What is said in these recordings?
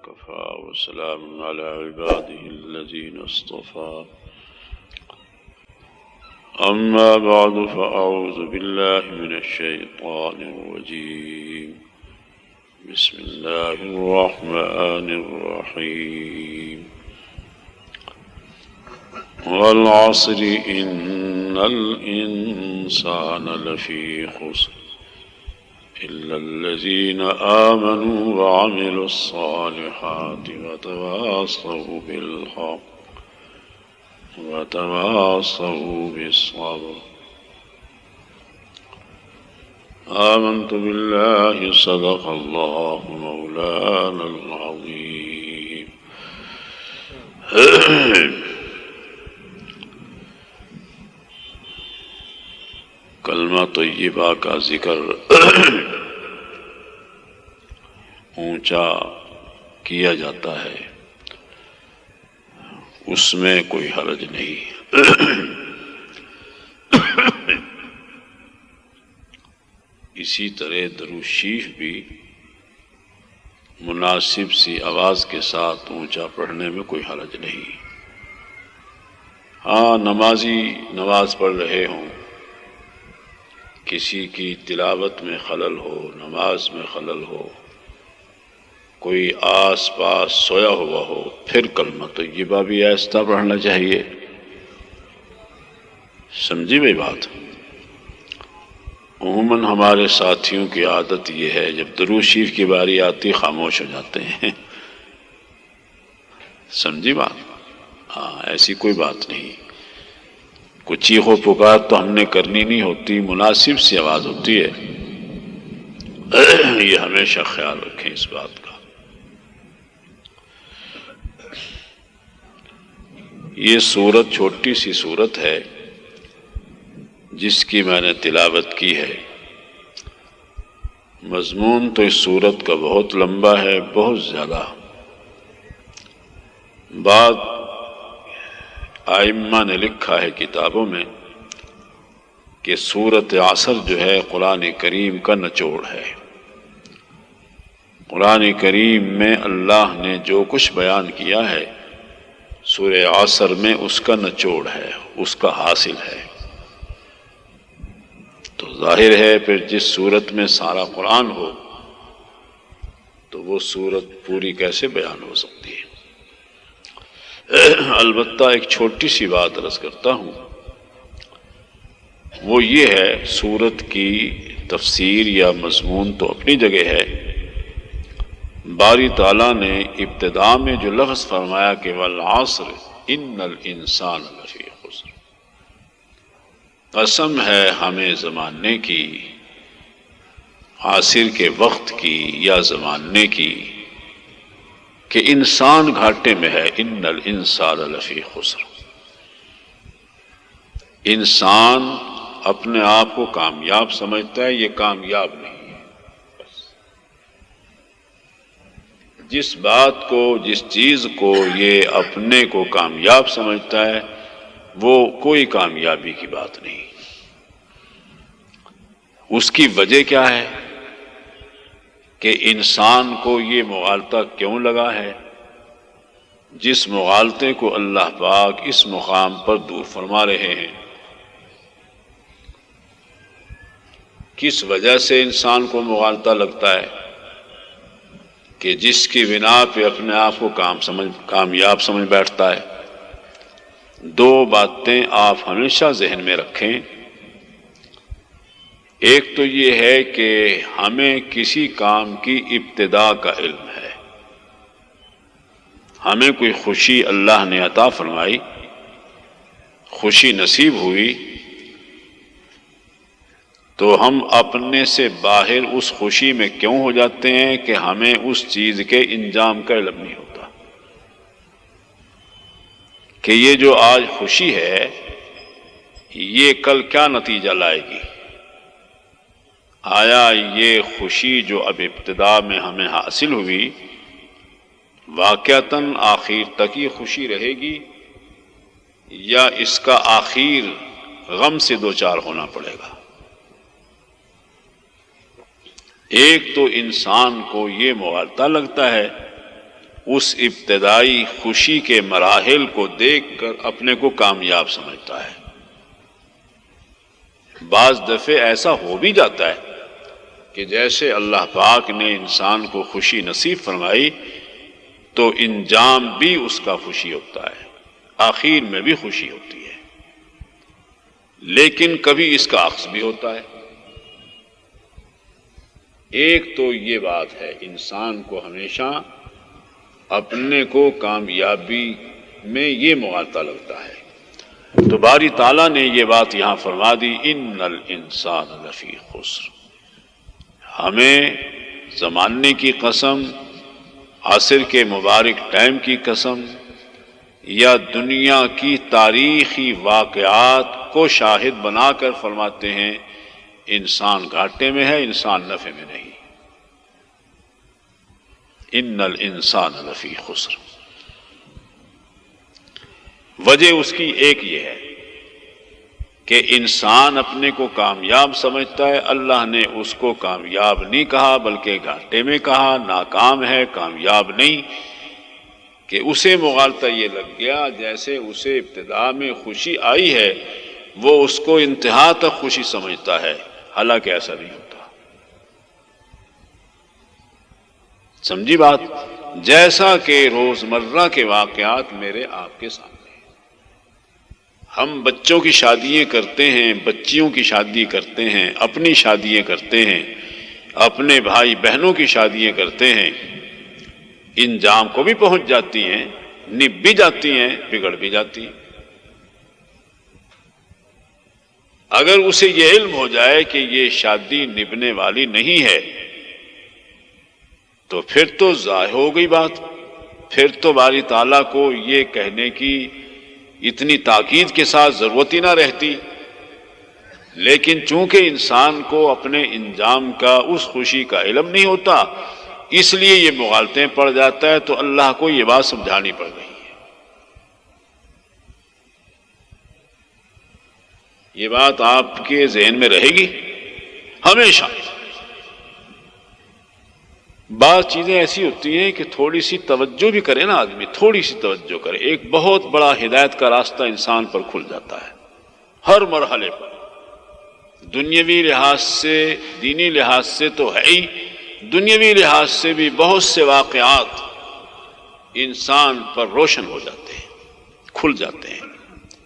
وكفى وسلام على عباده الذين اصطفى أما بعد فأعوذ بالله من الشيطان الرجيم بسم الله الرحمن الرحيم والعصر إن الإنسان لفي خسر إلا الذين آمنوا وعملوا الصالحات وتواصوا بالحق وتواصوا بالصبر آمنت بالله صدق الله مولانا العظيم. کلمہ طیبہ کا ذکر اونچا کیا جاتا ہے، اس میں کوئی حرج نہیں۔ اسی طرح درود شریف بھی مناسب سی آواز کے ساتھ اونچا پڑھنے میں کوئی حرج نہیں۔ ہاں، نمازی نماز پڑھ رہے ہوں، کسی کی تلاوت میں خلل ہو، نماز میں خلل ہو، کوئی آس پاس سویا ہوا ہو، پھر کلمہ طیبہ بھی آہستہ پڑھنا چاہیے۔ سمجھی بھائی بات؟ عموماً ہمارے ساتھیوں کی عادت یہ ہے، جب درود شریف کی باری آتی خاموش ہو جاتے ہیں۔ سمجھی بات؟ ہاں، ایسی کوئی بات نہیں۔ کچھ چیخ و پکار تو ہم نے کرنی نہیں ہوتی، مناسب سی آواز ہوتی ہے۔ یہ ہمیشہ خیال رکھیں اس بات کا۔ یہ سورت چھوٹی سی سورت ہے جس کی میں نے تلاوت کی ہے۔ مضمون تو اس سورت کا بہت لمبا ہے، بہت زیادہ۔ بعض ائمہ نے لکھا ہے کتابوں میں کہ سورت عصر جو ہے قرآن کریم کا نچوڑ ہے۔ قرآن کریم میں اللہ نے جو کچھ بیان کیا ہے سورہ عصر میں اس کا نچوڑ ہے، اس کا حاصل ہے۔ تو ظاہر ہے پھر جس سورت میں سارا قرآن ہو تو وہ سورت پوری کیسے بیان ہو سکتی ہے؟ البتہ ایک چھوٹی سی بات عرض کرتا ہوں، وہ یہ ہے، سورت کی تفسیر یا مضمون تو اپنی جگہ ہے۔ باری تعالیٰ نے ابتدا میں جو لفظ فرمایا کہ والعصر ان الانسان لفی خسر، قسم ہے ہمیں زمانے کی، عصر کے وقت کی یا زمانے کی، کہ انسان گھاٹے میں ہے۔ ان الانسان لفی خسر، انسان اپنے آپ کو کامیاب سمجھتا ہے، یہ کامیاب نہیں ہے۔ جس بات کو، جس چیز کو یہ اپنے کو کامیاب سمجھتا ہے وہ کوئی کامیابی کی بات نہیں۔ اس کی وجہ کیا ہے کہ انسان کو یہ مغالطہ کیوں لگا ہے؟ جس مغالطے کو اللہ پاک اس مقام پر دور فرما رہے ہیں۔ کس وجہ سے انسان کو مغالطہ لگتا ہے؟ کہ جس کی بنا پہ اپنے آپ کو کامیاب سمجھ بیٹھتا ہے۔ دو باتیں آپ ہمیشہ ذہن میں رکھیں۔ ایک تو یہ ہے کہ ہمیں کسی کام کی ابتدا کا علم ہے، ہمیں کوئی خوشی اللہ نے عطا فرمائی، خوشی نصیب ہوئی، تو ہم اپنے سے باہر اس خوشی میں کیوں ہو جاتے ہیں کہ ہمیں اس چیز کے انجام کا علم نہیں ہوتا کہ یہ جو آج خوشی ہے یہ کل کیا نتیجہ لائے گی۔ آیا یہ خوشی جو اب ابتدا میں ہمیں حاصل ہوئی واقعتاً آخر تک یہ خوشی رہے گی، یا اس کا آخر غم سے دوچار ہونا پڑے گا؟ ایک تو انسان کو یہ مغالطہ لگتا ہے اس ابتدائی خوشی کے مراحل کو دیکھ کر اپنے کو کامیاب سمجھتا ہے۔ بعض دفعے ایسا ہو بھی جاتا ہے کہ جیسے اللہ پاک نے انسان کو خوشی نصیب فرمائی تو انجام بھی اس کا خوشی ہوتا ہے، آخر میں بھی خوشی ہوتی ہے، لیکن کبھی اس کا عکس بھی ہوتا ہے۔ ایک تو یہ بات ہے، انسان کو ہمیشہ اپنے کو کامیابی میں یہ مغالطہ لگتا ہے، تو باری تعالیٰ نے یہ بات یہاں فرما دی، ان الانسان لفی خسر۔ ہمیں زمانے کی قسم، عصر کے مبارک ٹائم کی قسم، یا دنیا کی تاریخی واقعات کو شاہد بنا کر فرماتے ہیں انسان گھاٹے میں ہے، انسان نفع میں نہیں۔ ان الانسان لفی خسر۔ وجہ اس کی ایک یہ ہے کہ انسان اپنے کو کامیاب سمجھتا ہے، اللہ نے اس کو کامیاب نہیں کہا بلکہ گھاٹے میں کہا، ناکام ہے، کامیاب نہیں، کہ اسے مغالطہ یہ لگ گیا جیسے اسے ابتدا میں خوشی آئی ہے وہ اس کو انتہا تک خوشی سمجھتا ہے، حالانکہ ایسا نہیں ہوتا۔ سمجھی بات؟ جیسا کہ روزمرہ کے واقعات میرے آپ کے سامنے، ہم بچوں کی شادیاں کرتے ہیں، بچیوں کی شادی کرتے ہیں، اپنی شادیاں کرتے ہیں، اپنے بھائی بہنوں کی شادیاں کرتے ہیں، انجام کو بھی پہنچ جاتی ہیں، نب بھی جاتی ہیں، بگڑ بھی جاتی ہیں۔ اگر اسے یہ علم ہو جائے کہ یہ شادی نبھنے والی نہیں ہے تو پھر تو ضائع ہو گئی بات، پھر تو باری تعالیٰ کو یہ کہنے کی اتنی تاکید کے ساتھ ضرورت ہی نہ رہتی، لیکن چونکہ انسان کو اپنے انجام کا، اس خوشی کا علم نہیں ہوتا، اس لیے یہ مغالطیں پڑ جاتا ہے، تو اللہ کو یہ بات سمجھانی پڑ رہی ہے۔ یہ بات آپ کے ذہن میں رہے گی ہمیشہ۔ بعض چیزیں ایسی ہوتی ہیں کہ تھوڑی سی توجہ بھی کرے نا آدمی، تھوڑی سی توجہ کرے، ایک بہت بڑا ہدایت کا راستہ انسان پر کھل جاتا ہے ہر مرحلے پر، دنیاوی لحاظ سے، دینی لحاظ سے تو ہے ہی، دنیاوی لحاظ سے بھی بہت سے واقعات انسان پر روشن ہو جاتے ہیں، کھل جاتے ہیں۔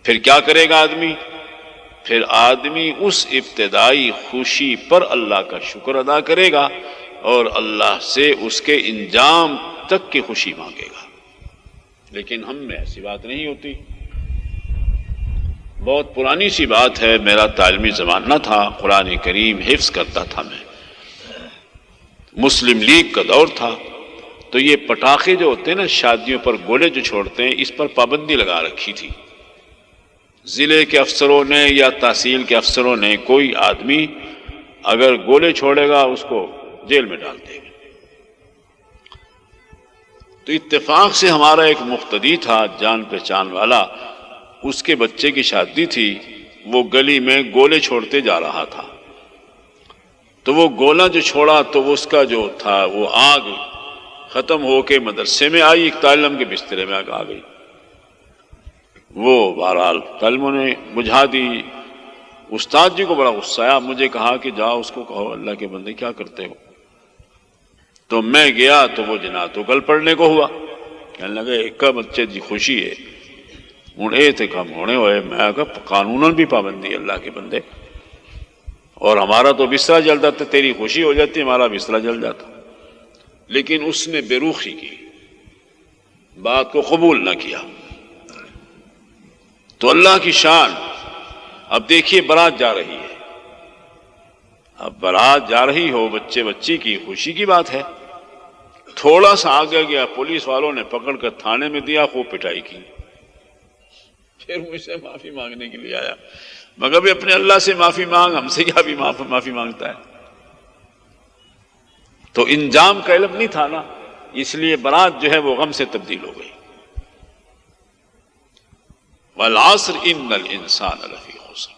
پھر کیا کرے گا آدمی؟ پھر آدمی اس ابتدائی خوشی پر اللہ کا شکر ادا کرے گا اور اللہ سے اس کے انجام تک کی خوشی مانگے گا۔ لیکن ہم میں ایسی بات نہیں ہوتی۔ بہت پرانی سی بات ہے، میرا تعلیمی زمانہ تھا، قرآن کریم حفظ کرتا تھا میں، مسلم لیگ کا دور تھا، تو یہ پٹاخے جو ہوتے ہیں نا، شادیوں پر گولے جو چھوڑتے ہیں، اس پر پابندی لگا رکھی تھی ضلع کے افسروں نے یا تحصیل کے افسروں نے۔ کوئی آدمی اگر گولے چھوڑے گا اس کو جیل میں ڈال دیں گے۔ تو اتفاق سے ہمارا ایک مقتدی تھا، جان پہچان والا، اس کے بچے کی شادی تھی، وہ گلی میں گولے چھوڑتے جا رہا تھا، تو وہ گولا جو چھوڑا تو اس کا جو تھا وہ آگ ختم ہو کے مدرسے میں آئی، ایک طالب کے بسترے میں آگ آ گئی۔ وہ بہرحال طالبوں نے بجھا دی۔ استاد جی کو بڑا غصہ آیا، مجھے کہا کہ جاؤ اس کو کہو اللہ کے بندے کیا کرتے ہو۔ تو میں گیا تو وہ جناب تو گل پڑنے کو ہوا، کہنے لگے ایک بچے دی خوشی ہے ہوں یہ تے کم ہونے ہوئے۔ میں کہا قانون بھی پابندی اللہ کے بندے، اور ہمارا تو بستر جل جاتا، تیری خوشی ہو جاتی ہمارا بستر جل جاتا۔ لیکن اس نے بے رخی کی، بات کو قبول نہ کیا۔ تو اللہ کی شان، اب دیکھیے بارات جا رہی ہے، اب بارات جا رہی ہو، بچے بچی کی خوشی کی بات ہے، تھوڑا سا آگے گیا، پولیس والوں نے پکڑ کر تھانے میں دیا، خوب پٹائی کی۔ پھر مجھ سے معافی مانگنے کے لیے آیا، مگر بھی اپنے اللہ سے معافی مانگ، ہم سے کیا بھی معافی مانگتا ہے۔ تو انجام کا علم نہیں تھا نا، اس لیے بارات جو ہے وہ غم سے تبدیل ہو گئی۔ والعصر ان الانسان لفی خسر،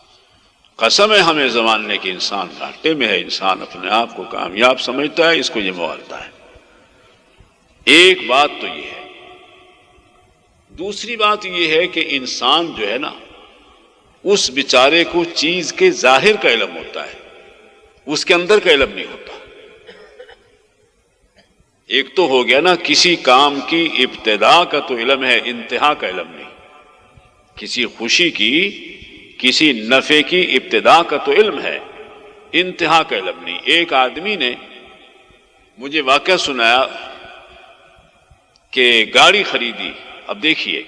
قسم ہے ہمیں زمانے کہ انسان گھاٹے میں ہے، انسان اپنے آپ کو کامیاب سمجھتا ہے، اس کو یہ مغالطہ ہے۔ ایک بات تو یہ ہے۔ دوسری بات یہ ہے کہ انسان جو ہے نا، اس بیچارے کو چیز کے ظاہر کا علم ہوتا ہے، اس کے اندر کا علم نہیں ہوتا۔ ایک تو ہو گیا نا، کسی کام کی ابتدا کا تو علم ہے، انتہا کا علم نہیں۔ کسی خوشی کی، کسی نفع کی ابتدا کا تو علم ہے، انتہا کا علم نہیں۔ ایک آدمی نے مجھے واقعہ سنایا کہ گاڑی خریدی۔ اب دیکھیے،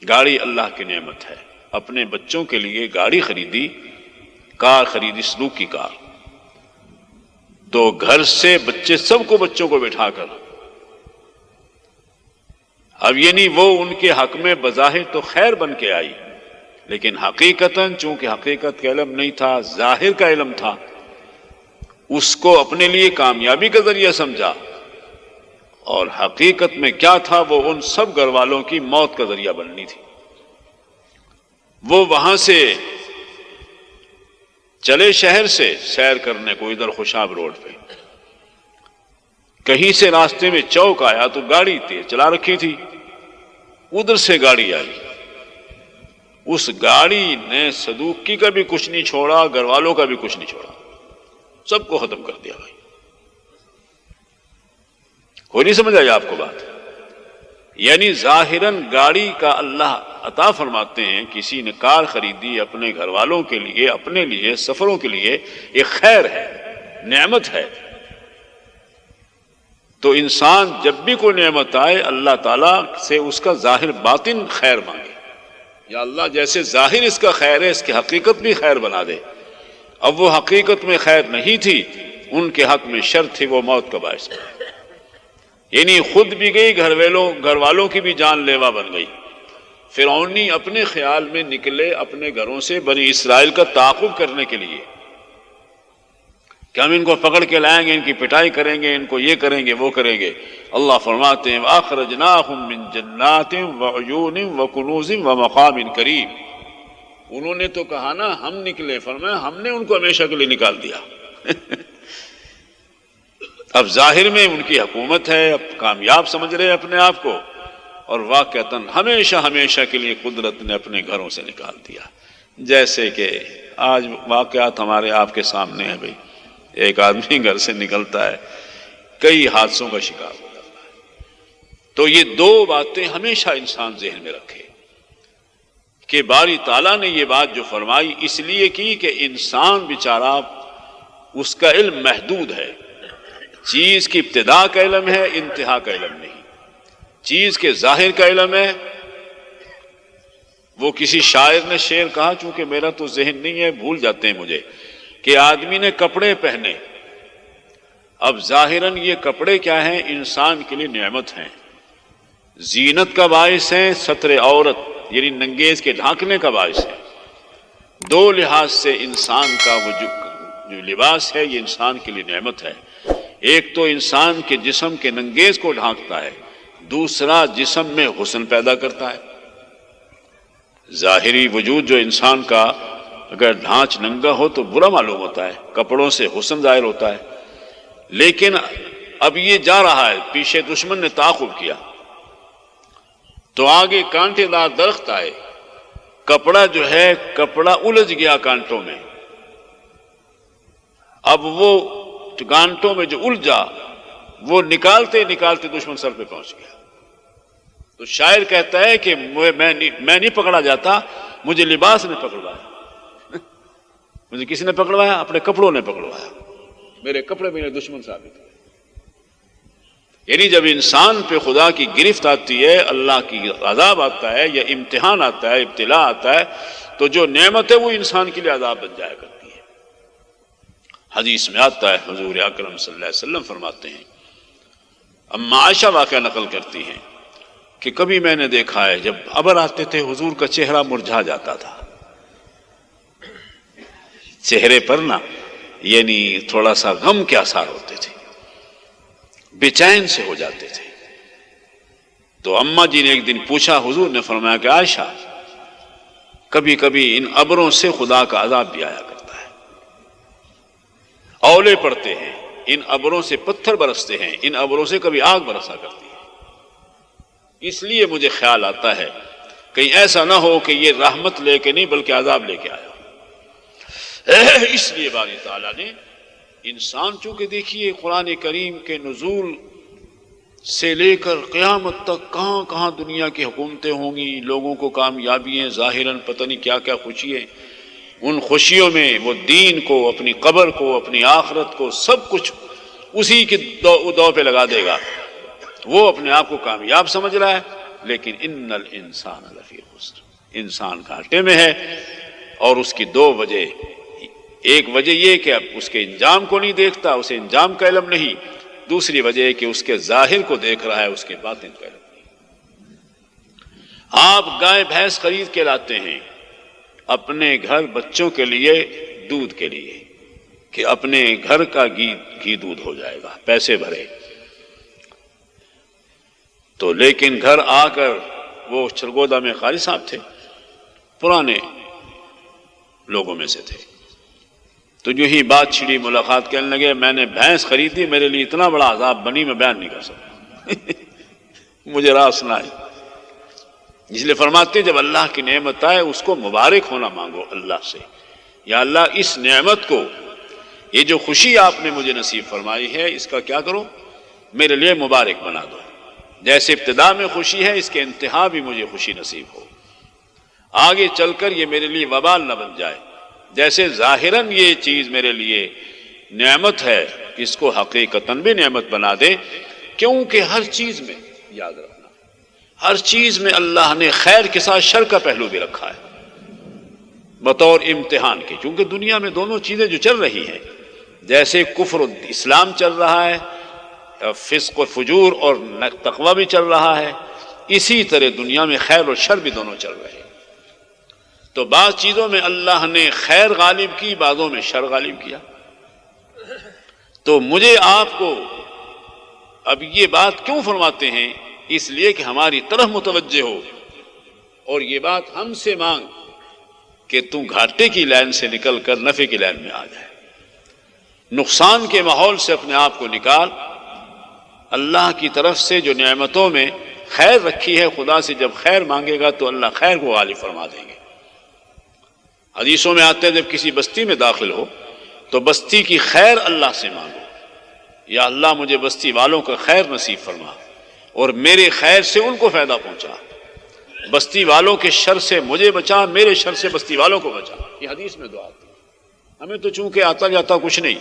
گاڑی اللہ کی نعمت ہے، اپنے بچوں کے لیے گاڑی خریدی، کار خریدی، سلوک کی کار، تو گھر سے بچوں کو بٹھا کر، اب یعنی وہ ان کے حق میں بظاہر تو خیر بن کے آئی، لیکن حقیقتاً چونکہ حقیقت کا علم نہیں تھا، ظاہر کا علم تھا، اس کو اپنے لیے کامیابی کا ذریعہ سمجھا، اور حقیقت میں کیا تھا، وہ ان سب گھر والوں کی موت کا ذریعہ بننی تھی۔ وہ وہاں سے چلے شہر سے سیر کرنے کو، ادھر خوشاب روڈ پہ، کہیں سے راستے میں چوک آیا تو گاڑی تیز چلا رکھی تھی، ادھر سے گاڑی آئی، اس گاڑی نے صدوقی کا بھی کچھ نہیں چھوڑا، گھر والوں کا بھی کچھ نہیں چھوڑا، سب کو ختم کر دیا۔ بھائی کوئی نہیں سمجھ آئی آپ کو بات؟ یعنی ظاہراً گاڑی کا اللہ عطا فرماتے ہیں، کسی نے کار خریدی اپنے گھر والوں کے لیے، اپنے لیے، سفروں کے لیے، ایک خیر ہے، نعمت ہے۔ تو انسان جب بھی کوئی نعمت آئے، اللہ تعالیٰ سے اس کا ظاہر باطن خیر مانگے، یا اللہ جیسے ظاہر اس کا خیر ہے، اس کی حقیقت بھی خیر بنا دے۔ اب وہ حقیقت میں خیر نہیں تھی، ان کے حق میں شر تھی، وہ موت کا باعث ہے۔ یعنی خود بھی گئی، گھر والوں کی بھی جان لیوا بن گئی۔ فرعونی اپنے خیال میں نکلے اپنے گھروں سے بنی اسرائیل کا تعاقب کرنے کے لیے کہ ہم ان کو پکڑ کے لائیں گے، ان کی پٹائی کریں گے، ان کو یہ کریں گے، وہ کریں گے۔ اللہ فرماتے ہیں وَأَخْرَجْنَاهُمْ مِنْ جَنَّاتٍ وَعُيُونٍ وَكُنُوزٍ وَمَقَامٍ كَرِيمٍ۔ انہوں نے تو کہا نا ہم نکلے، فرمایا ہم نے ان کو ہمیشہ کے لیے نکال دیا۔ اب ظاہر میں ان کی حکومت ہے، اب کامیاب سمجھ رہے اپنے آپ کو، اور واقعتاً ہمیشہ ہمیشہ کے لیے قدرت نے اپنے گھروں سے نکال دیا۔ جیسے کہ آج واقعات ہمارے آپ کے سامنے ہیں۔ بھائی ایک آدمی گھر سے نکلتا ہے، کئی حادثوں کا شکار ہو جاتا ہے۔ تو یہ دو باتیں ہمیشہ انسان ذہن میں رکھے کہ باری تعالیٰ نے یہ بات جو فرمائی اس لیے کی کہ انسان بیچارہ، اس کا علم محدود ہے، چیز کی ابتدا کا علم ہے، انتہا کا علم نہیں۔ چیز کے ظاہر کا علم ہے۔ وہ کسی شاعر نے شعر کہا، چونکہ میرا تو ذہن نہیں ہے، بھول جاتے ہیں مجھے، کہ آدمی نے کپڑے پہنے، اب ظاہراً یہ کپڑے کیا ہیں، انسان کے لیے نعمت ہیں، زینت کا باعث ہیں، ستر عورت یعنی ننگیز کے ڈھانکنے کا باعث ہے۔ دو لحاظ سے انسان کا وہ جو لباس ہے، یہ انسان کے لیے نعمت ہے۔ ایک تو انسان کے جسم کے ننگیز کو ڈھانکتا ہے، دوسرا جسم میں حسن پیدا کرتا ہے۔ ظاہری وجود جو انسان کا اگر ڈھانچ ننگا ہو تو برا معلوم ہوتا ہے، کپڑوں سے حسن ظاہر ہوتا ہے، لیکن اب یہ جا رہا ہے، پیچھے دشمن نے تعاقب کیا تو آگے کانٹے دار درخت آئے، کپڑا جو ہے، کپڑا الجھ گیا کانٹوں میں، اب وہ کانٹوں میں جو الجھا، وہ نکالتے نکالتے دشمن سر پہ پہنچ گیا۔ تو شاعر کہتا ہے کہ میں نہیں پکڑا جاتا، مجھے لباس نے پکڑوایا۔ مجھے کسی نے پکڑوایا؟ اپنے کپڑوں نے پکڑوایا، میرے کپڑے میرے دشمن ثابت ہوئے۔ یعنی جب انسان پہ خدا کی گرفت آتی ہے، اللہ کی عذاب آتا ہے، یا امتحان آتا ہے، ابتلا آتا ہے، تو جو نعمت ہے وہ انسان کے لیے عذاب بن جایا کرتی ہے۔ حدیث میں آتا ہے، حضور اکرم صلی اللہ علیہ وسلم فرماتے ہیں، اما عائشہ واقعہ نقل کرتی ہیں کہ کبھی میں نے دیکھا ہے جب ابر آتے تھے حضور کا چہرہ مرجھا جاتا تھا، چہرے پر نا یعنی تھوڑا سا غم کے آثار ہوتے تھے، بے چین سے ہو جاتے تھے۔ تو اماں جی نے ایک دن پوچھا، حضور نے فرمایا کہ عائشہ، کبھی کبھی ان ابروں سے خدا کا عذاب بھی آیا کرتا ہے، اولے پڑتے ہیں، ان ابروں سے پتھر برستے ہیں، ان ابروں سے کبھی آگ برسا کرتی ہے۔ اس لیے مجھے خیال آتا ہے کہیں ایسا نہ ہو کہ یہ رحمت لے کے نہیں بلکہ عذاب لے کے آیا۔ اس لیے باری تعالیٰ نے انسان، چونکہ دیکھیے قرآن کریم کے نزول سے لے کر قیامت تک کہاں کہاں دنیا کی حکومتیں ہوں گی، لوگوں کو کامیابیاں، ظاہراً پتہ نہیں کیا کیا خوشیاں، ان خوشیوں میں وہ دین کو، اپنی قبر کو، اپنی آخرت کو، سب کچھ اسی کی دو پہ لگا دے گا۔ وہ اپنے آپ کو کامیاب سمجھ رہا ہے، لیکن ان الانسان لفی خسر، انسان گھاٹے میں ہے۔ اور اس کی دو وجہ، ایک وجہ یہ کہ اب اس کے انجام کو نہیں دیکھتا، اسے انجام کا علم نہیں، دوسری وجہ ہے کہ اس کے ظاہر کو دیکھ رہا ہے، اس کے باطن کا علم نہیں۔ آپ گائے بھینس خرید کے لاتے ہیں اپنے گھر بچوں کے لیے، دودھ کے لیے، کہ اپنے گھر کا گھی دودھ ہو جائے گا، پیسے بھرے تو، لیکن گھر آ کر وہ سرگودا میں قاری صاحب تھے، پرانے لوگوں میں سے تھے، تو جو ہی بات چھڑی، ملاقات کرنے لگے، میں نے بھینس خریدی، میرے لیے اتنا بڑا عذاب بنی میں بیان نہیں کر سکتا مجھے راس نہ آئی۔ اس لیے فرماتے ہیں جب اللہ کی نعمت آئے اس کو مبارک ہونا مانگو اللہ سے، یا اللہ اس نعمت کو، یہ جو خوشی آپ نے مجھے نصیب فرمائی ہے، اس کا کیا کرو، میرے لیے مبارک بنا دو۔ جیسے ابتدا میں خوشی ہے، اس کے انتہا بھی مجھے خوشی نصیب ہو، آگے چل کر یہ میرے لیے وبال نہ بن جائے۔ جیسے ظاہراً یہ چیز میرے لیے نعمت ہے، اس کو حقیقتاً بھی نعمت بنا دے، کیونکہ ہر چیز میں، یاد رکھنا، ہر چیز میں اللہ نے خیر کے ساتھ شر کا پہلو بھی رکھا ہے بطور امتحان کے، کیونکہ دنیا میں دونوں چیزیں جو چل رہی ہیں، جیسے کفر و اسلام چل رہا ہے، فسق و فجور اور تقوی بھی چل رہا ہے، اسی طرح دنیا میں خیر اور شر بھی دونوں چل رہے ہیں۔ تو بعض چیزوں میں اللہ نے خیر غالب کی، بعضوں میں شر غالب کیا۔ تو مجھے آپ کو اب یہ بات کیوں فرماتے ہیں؟ اس لیے کہ ہماری طرف متوجہ ہو، اور یہ بات ہم سے مانگ کہ تم گھاٹے کی لائن سے نکل کر نفع کی لائن میں آ جائے، نقصان کے ماحول سے اپنے آپ کو نکال، اللہ کی طرف سے جو نعمتوں میں خیر رکھی ہے، خدا سے جب خیر مانگے گا تو اللہ خیر کو غالب فرما دیں گے۔ حدیثوں میں آتے ہیں جب کسی بستی میں داخل ہو تو بستی کی خیر اللہ سے مانگو، یا اللہ مجھے بستی والوں کا خیر نصیب فرما، اور میرے خیر سے ان کو فائدہ پہنچا، بستی والوں کے شر سے مجھے بچا، میرے شر سے بستی والوں کو بچا۔ یہ حدیث میں دعا آتی ہے۔ ہمیں تو چونکہ آتا جاتا کچھ نہیں،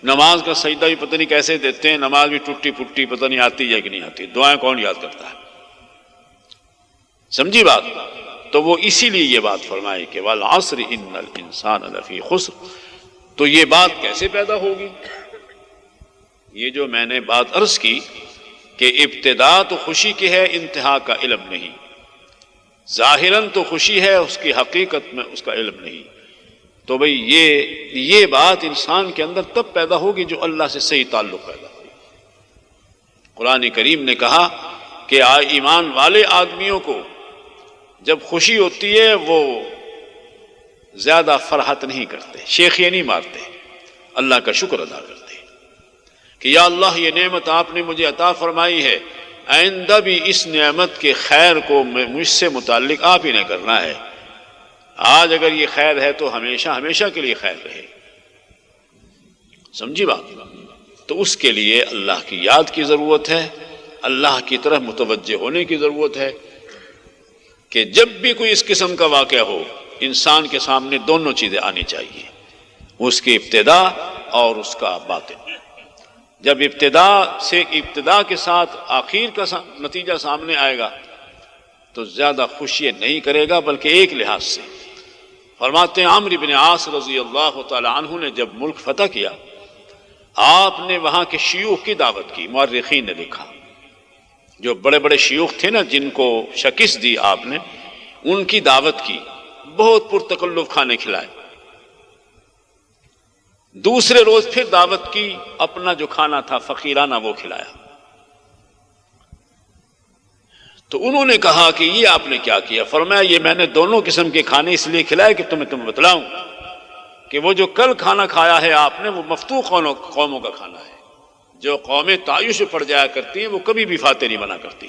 نماز کا سجدہ بھی پتہ نہیں کیسے دیتے ہیں، نماز بھی ٹوٹی پھوٹی، پتہ نہیں آتی ہے کہ نہیں آتی، دعائیں کون یاد کرتا ہے؟ سمجھی بات؟ تو وہ اسی لیے یہ بات فرمائی کہ والعصر ان الانسان لفی خسر۔ تو یہ بات کیسے پیدا ہوگی؟ یہ جو میں نے بات عرض کی کہ ابتدا تو خوشی کی ہے، انتہا کا علم نہیں، ظاہراً تو خوشی ہے، اس کی حقیقت میں اس کا علم نہیں، تو بھئی یہ بات انسان کے اندر تب پیدا ہوگی جو اللہ سے صحیح تعلق پیدا ہوگی۔ قرآن کریم نے کہا کہ ایمان والے آدمیوں کو جب خوشی ہوتی ہے وہ زیادہ فرحت نہیں کرتے، شیخیاں نہیں مارتے، اللہ کا شکر ادا کرتے کہ یا اللہ یہ نعمت آپ نے مجھے عطا فرمائی ہے، آئندہ بھی اس نعمت کے خیر کو مجھ سے متعلق آپ ہی نے کرنا ہے، آج اگر یہ خیر ہے تو ہمیشہ ہمیشہ کے لیے خیر رہے۔ سمجھی بات؟ تو اس کے لیے اللہ کی یاد کی ضرورت ہے، اللہ کی طرف متوجہ ہونے کی ضرورت ہے کہ جب بھی کوئی اس قسم کا واقعہ ہو، انسان کے سامنے دونوں چیزیں آنی چاہیے، اس کی ابتدا اور اس کا باطن۔ جب ابتدا کے ساتھ آخر کا نتیجہ سامنے آئے گا تو زیادہ خوشی نہیں کرے گا، بلکہ ایک لحاظ سے فرماتے ہیں عمرو بن عاص رضی اللہ تعالی عنہ نے جب ملک فتح کیا، آپ نے وہاں کے شیوخ کی دعوت کی، مورخین نے لکھا جو بڑے بڑے شیوخ تھے نا جن کو شکست دی آپ نے، ان کی دعوت کی، بہت پرتکلف کھانے کھلائے، دوسرے روز پھر دعوت کی، اپنا جو کھانا تھا فقیرانہ وہ کھلایا۔ تو انہوں نے کہا کہ یہ آپ نے کیا کیا؟ فرمایا یہ میں نے دونوں قسم کے کھانے اس لیے کھلائے کہ تمہیں بتلاؤں کہ کہ وہ جو کل کھانا کھایا ہے آپ نے وہ مفتوح قوموں کا کھانا ہے. جو قومیں تعیش پڑ جایا کرتی ہیں وہ کبھی بھی فاتح نہیں بنا کرتی.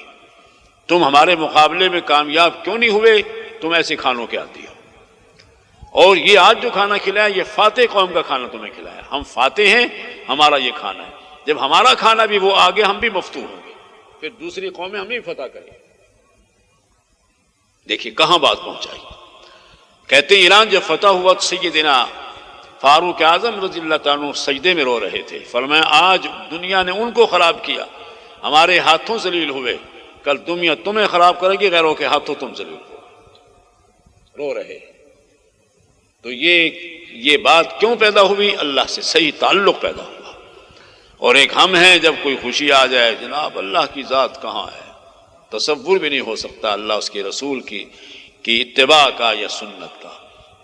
تم ہمارے مقابلے میں کامیاب کیوں نہیں ہوئے؟ تم ایسے کھانوں کے عادی ہو. اور یہ آج جو کھانا کھلایا یہ فاتح قوم کا کھانا تمہیں کھلایا. ہم فاتح ہیں، ہمارا یہ کھانا ہے. جب ہمارا کھانا بھی وہ آگے ہم بھی مفتوح ہوں گے، پھر دوسری قومیں ہمیں فتح کریں. دیکھیے کہاں بات پہنچائی. کہتے ہیں ایران جب فتح ہوا تو سیدنا فاروق اعظم رضی اللہ تعالیٰ عنہ سجدے میں رو رہے تھے. فرمایا آج دنیا نے ان کو خراب کیا، ہمارے ہاتھوں ذلیل ہوئے، کل دنیا تمہیں خراب کرے گی، غیروں کے ہاتھوں تم ذلیل ہو. رو رہے. تو یہ بات کیوں پیدا ہوئی؟ اللہ سے صحیح تعلق پیدا ہوا. اور ایک ہم ہیں، جب کوئی خوشی آ جائے جناب اللہ کی ذات کہاں ہے، تصور بھی نہیں ہو سکتا اللہ اس کے رسول کی اتباع کا یا سنت کا.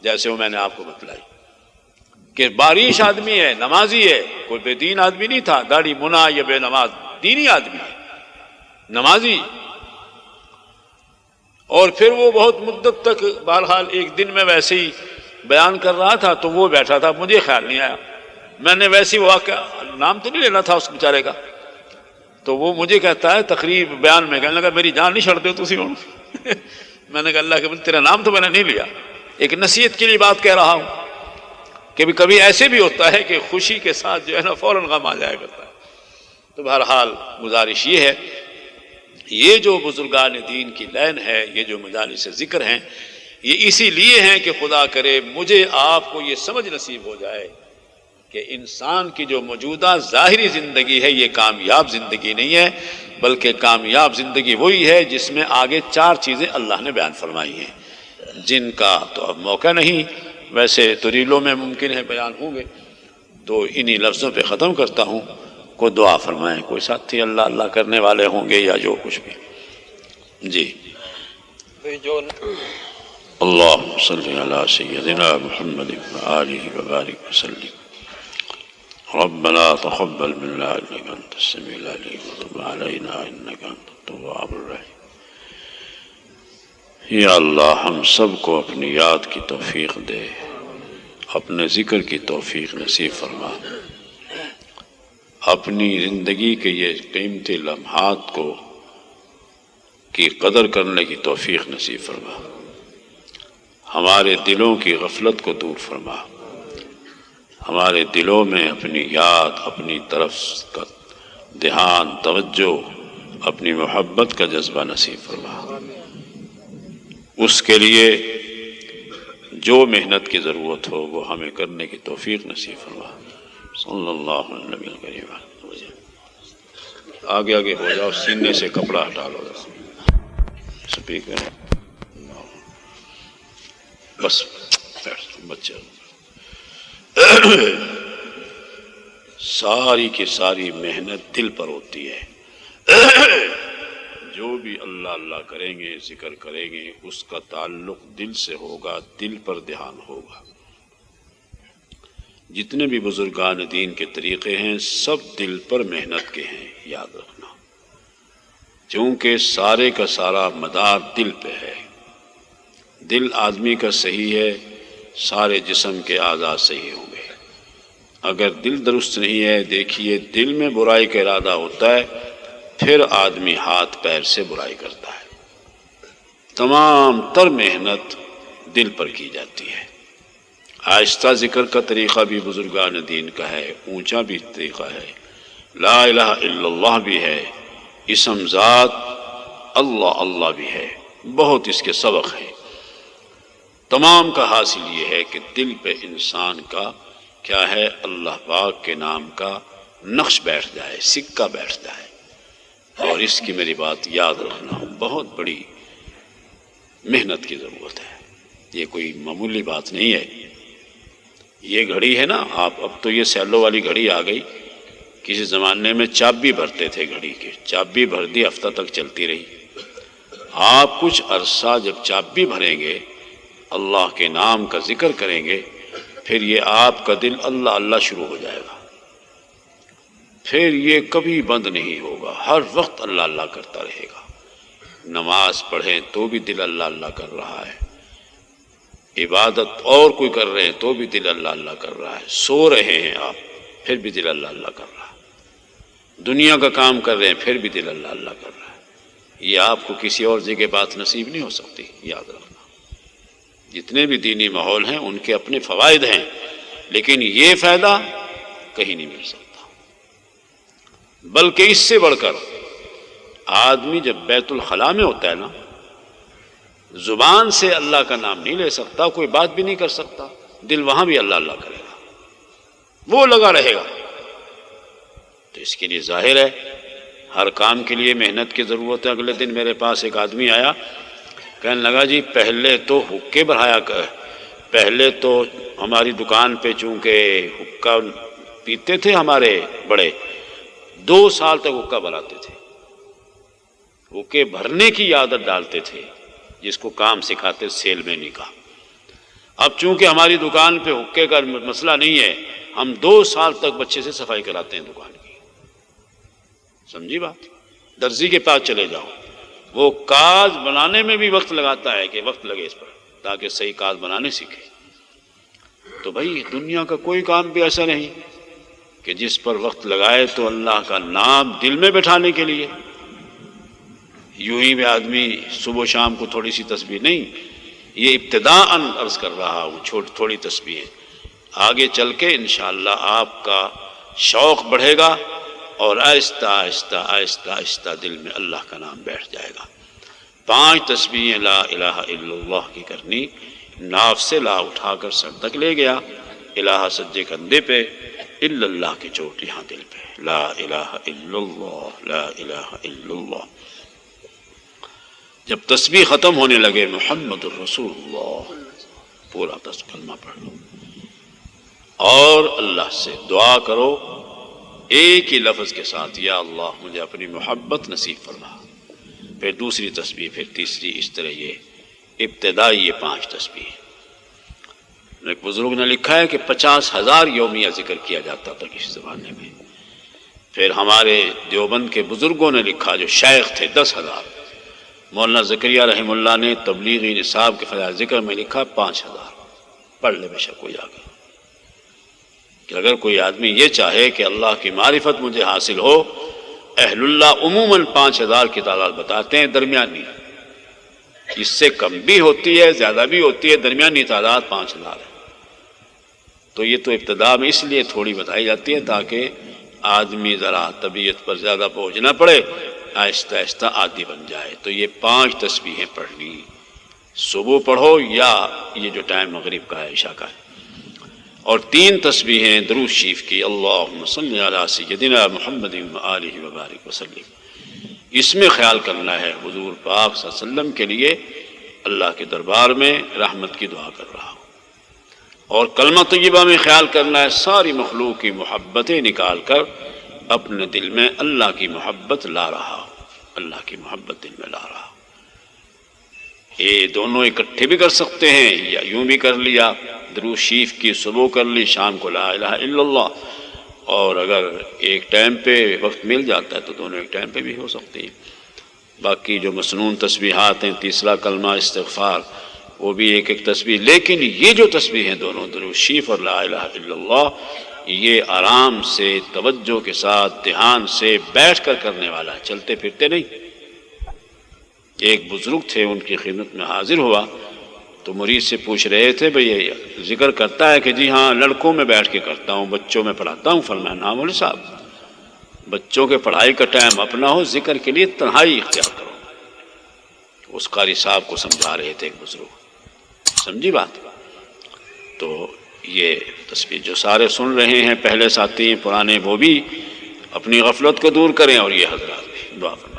جیسے وہ میں نے آپ کو بتلائی کہ بارش آدمی ہے، نمازی ہے، کوئی بے دین آدمی نہیں تھا، داڑھی منا یا بے نماز، دینی آدمی ہے، نمازی. اور پھر وہ بہت مدت تک بہرحال ایک دن میں ویسے ہی بیان کر رہا تھا تو وہ بیٹھا تھا، مجھے خیال نہیں آیا، میں نے ویسے ہی واقعہ نام تو نہیں لینا تھا اس بیچارے کا، تو وہ مجھے کہتا ہے تقریب بیان میں، کہنے لگا میری جان نہیں چھڑ دے تسی ہوں. میں نے کہا اللہ کے بندے تیرا نام تو میں نے نہیں لیا، ایک نصیحت کے لیے بات کہہ رہا ہوں کہ کبھی ایسے بھی ہوتا ہے کہ خوشی کے ساتھ جو ہے نا فوراً غم آ جایا کرتا ہے. تو بہرحال گزارش یہ ہے، یہ جو بزرگان دین کی لین ہے، یہ جو مجالس ذکر ہیں، یہ اسی لیے ہیں کہ خدا کرے مجھے آپ کو یہ سمجھ نصیب ہو جائے کہ انسان کی جو موجودہ ظاہری زندگی ہے یہ کامیاب زندگی نہیں ہے، بلکہ کامیاب زندگی وہی ہے جس میں آگے 4 چیزیں اللہ نے بیان فرمائی ہیں، جن کا تو اب موقع نہیں، ویسے تو ریلوں میں ممکن ہے بیان ہوں گے. تو انہی لفظوں پہ ختم کرتا ہوں. کوئی دعا فرمائیں، کوئی ساتھی اللہ اللہ کرنے والے ہوں گے یا جو کچھ بھی. جی اللہم صلی علی سیدنا محمد وآلہ وبارک وسلم. ربنا تقبل منا انك انت السميع العليم وتب علينا انك انت التواب الرحيم. یا اللہ ہم سب کو اپنی یاد کی توفیق دے، اپنے ذکر کی توفیق نصیب فرما، اپنی زندگی کے یہ قیمتی لمحات کو کی قدر کرنے کی توفیق نصیب فرما، ہمارے دلوں کی غفلت کو دور فرما، ہمارے دلوں میں اپنی یاد، اپنی طرف کا دھیان، توجہ، اپنی محبت کا جذبہ نصیب فرما. اس کے لیے جو محنت کی ضرورت ہو وہ ہمیں کرنے کی توفیق نصیب فرما. صلی اللہ علیہ نبی الکریم. آگے آگے ہو جاؤ، سینے سے کپڑا ہٹا لو سپیکر، بس بچے. ساری کی ساری محنت دل پر ہوتی ہے. جو بھی اللہ اللہ کریں گے، ذکر کریں گے، اس کا تعلق دل سے ہوگا، دل پر دھیان ہوگا. جتنے بھی بزرگان دین کے طریقے ہیں سب دل پر محنت کے ہیں، یاد رکھنا، چونکہ سارے کا سارا مدار دل پہ ہے. دل آدمی کا صحیح ہے، سارے جسم کے اعضاء صحیح ہوں گے. اگر دل درست نہیں ہے، دیکھیے دل میں برائی کا ارادہ ہوتا ہے، پھر آدمی ہاتھ پیر سے برائی کرتا ہے. تمام تر محنت دل پر کی جاتی ہے. آہستہ ذکر کا طریقہ بھی بزرگان دین کا ہے، اونچا بھی طریقہ ہے. لا الہ الا اللہ بھی ہے، اسم ذات اللہ اللہ بھی ہے، بہت اس کے سبق ہیں. تمام کا حاصل یہ ہے کہ دل پہ انسان کا کیا ہے، اللہ پاک کے نام کا نقش بیٹھ جائے، سکہ بیٹھ جائے. اور اس کی میری بات یاد رکھنا، بہت بڑی محنت کی ضرورت ہے. یہ کوئی معمولی بات نہیں ہے. یہ گھڑی ہے نا، اب تو یہ سیلو والی گھڑی آ گئی. کسی زمانے میں چابی بھرتے تھے گھڑی کی، چابی بھر دی ہفتہ تک چلتی رہی. آپ کچھ عرصہ جب چابی بھریں گے، اللہ کے نام کا ذکر کریں گے، پھر یہ آپ کا دل اللہ اللہ شروع ہو جائے گا. پھر یہ کبھی بند نہیں ہوگا، ہر وقت اللہ اللہ کرتا رہے گا. نماز پڑھیں تو بھی دل اللہ اللہ کر رہا ہے، عبادت اور کوئی کر رہے ہیں تو بھی دل اللہ اللہ کر رہا ہے، سو رہے ہیں آپ پھر بھی دل اللہ اللہ کر رہا ہے، دنیا کا کام کر رہے ہیں پھر بھی دل اللہ اللہ کر رہا ہے۔ یہ آپ کو کسی اور جگہ بات نصیب نہیں ہو سکتی، یاد رکھنا۔ جتنے بھی دینی ماحول ہیں ان کے اپنے فوائد ہیں، لیکن یہ فائدہ کہیں نہیں مل سکتا۔ بلکہ اس سے بڑھ کر آدمی جب بیت الخلاء میں ہوتا ہے نا، زبان سے اللہ کا نام نہیں لے سکتا، کوئی بات بھی نہیں کر سکتا، دل وہاں بھی اللہ اللہ کرے گا، وہ لگا رہے گا۔ تو اس کے لیے ظاہر ہے ہر کام کے لیے محنت کی ضرورت ہے۔ اگلے دن میرے پاس ایک آدمی آیا، کہنے لگا جی پہلے تو حقے بڑھایا کر، پہلے تو ہماری دکان پہ چونکہ حقہ پیتے تھے ہمارے بڑے، 2 سال تک حقہ بھراتے تھے، حقے بھرنے کی عادت ڈالتے تھے، جس کو کام سکھاتے سیل مینی کا۔ اب چونکہ ہماری دکان پہ حقے کا مسئلہ نہیں ہے، ہم 2 سال تک بچے سے صفائی کراتے ہیں دکان کی۔ سمجھی بات؟ درزی کے پاس چلے جاؤ، وہ کاج بنانے میں بھی وقت لگاتا ہے کہ وقت لگے اس پر تاکہ صحیح کاج بنانے سیکھے۔ تو بھائی دنیا کا کوئی کام بھی ایسا نہیں کہ جس پر وقت لگائے تو اللہ کا نام دل میں بٹھانے کے لیے۔ یوں ہی میں آدمی صبح شام کو تھوڑی سی تسبیح نہیں، یہ ابتداءً عرض کر رہا ہوں تھوڑی تسبیح، آگے چل کے انشاءاللہ آپ کا شوق بڑھے گا اور آہستہ آہستہ آہستہ آہستہ دل میں اللہ کا نام بیٹھ جائے گا۔ 5 تسبیحیں لا الہ الا اللہ کی کرنی، ناف سے لا اٹھا کر سر تک لے گیا، الہ سجے کندھے پہ، الا اللہ کی چوٹ یہاں دل پہ، لا الہ الا اللہ لا الہ الا اللہ۔ جب تسبیح ختم ہونے لگے محمد الرسول اللہ، پورا کلمہ پڑھ لو اور اللہ سے دعا کرو ایک ہی لفظ کے ساتھ، یا اللہ مجھے اپنی محبت نصیب فرما۔ پھر دوسری تسبیح، پھر تیسری، اس طرح یہ ابتدائی یہ 5 تسبیح۔ ایک بزرگ نے لکھا ہے کہ 50,000 یومیہ ذکر کیا جاتا تھا اس زمانے میں۔ پھر ہمارے دیوبند کے بزرگوں نے لکھا جو شیخ تھے 10,000۔ مولانا زکریہ رحمہ اللہ نے تبلیغی نصاب کے فضائل ذکر میں لکھا 5,000۔ پڑھ لے بے شک کوئی آگے کہ اگر کوئی آدمی یہ چاہے کہ اللہ کی معرفت مجھے حاصل ہو، اہل اللہ عموماً 5,000 کی تعداد بتاتے ہیں، درمیانی، اس سے کم بھی ہوتی ہے زیادہ بھی ہوتی ہے، درمیانی تعداد 5,000 ہے۔ تو یہ تو ابتدا میں اس لیے تھوڑی بتائی جاتی ہے تاکہ آدمی ذرا طبیعت پر زیادہ بوجھ نہ پڑے، آہستہ آہستہ عادی بن جائے۔ تو یہ 5 تسبیحیں پڑھنی، صبح پڑھو یا یہ جو ٹائم مغرب کا ہے عشاء کا ہے، اور 3 تسبیحیں درود شریف کی، اللہم صلی علی سیدنا محمد وآلہ وبارک وسلم۔ اس میں خیال کرنا ہے حضور پاک صلی اللہ علیہ وسلم کے لیے اللہ کے دربار میں رحمت کی دعا کر رہا ہوں، اور کلمہ طیبہ میں خیال کرنا ہے ساری مخلوق کی محبتیں نکال کر اپنے دل میں اللہ کی محبت لا رہا ہوں، اللہ کی محبت دل میں لا رہا ہوں۔ یہ دونوں اکٹھے بھی کر سکتے ہیں یا یوں بھی کر لیا، درود شریف کی صبح کر لی، شام کو لا الہ الا اللہ، اور اگر ایک ٹائم پہ وقت مل جاتا ہے تو دونوں ایک ٹائم پہ بھی ہو سکتی ہیں۔ باقی جو مسنون تسبیحات ہیں، تیسرا کلمہ استغفار، وہ بھی ایک ایک تسبیح، لیکن یہ جو تسبیح ہیں دونوں درود شریف اور لا الہ الا اللہ، یہ آرام سے توجہ کے ساتھ دھیان سے بیٹھ کر کرنے والا ہے، چلتے پھرتے نہیں۔ ایک بزرگ تھے، ان کی خدمت میں حاضر ہوا تو مرید سے پوچھ رہے تھے بھئی یہ ذکر کرتا ہے کہ جی ہاں لڑکوں میں بیٹھ کے کرتا ہوں، بچوں میں پڑھاتا ہوں۔ فرمایا ہاں مولوی صاحب، بچوں کے پڑھائی کا ٹائم اپنا ہو، ذکر کے لیے تنہائی اختیار کرو۔ اس قاری صاحب کو سمجھا رہے تھے ایک بزرگ، سمجھی بات؟ تو یہ تسبیح جو سارے سن رہے ہیں، پہلے ساتھی ہیں پرانے، وہ بھی اپنی غفلت کو دور کریں، اور یہ حضرات بھی دعا فرمائیں۔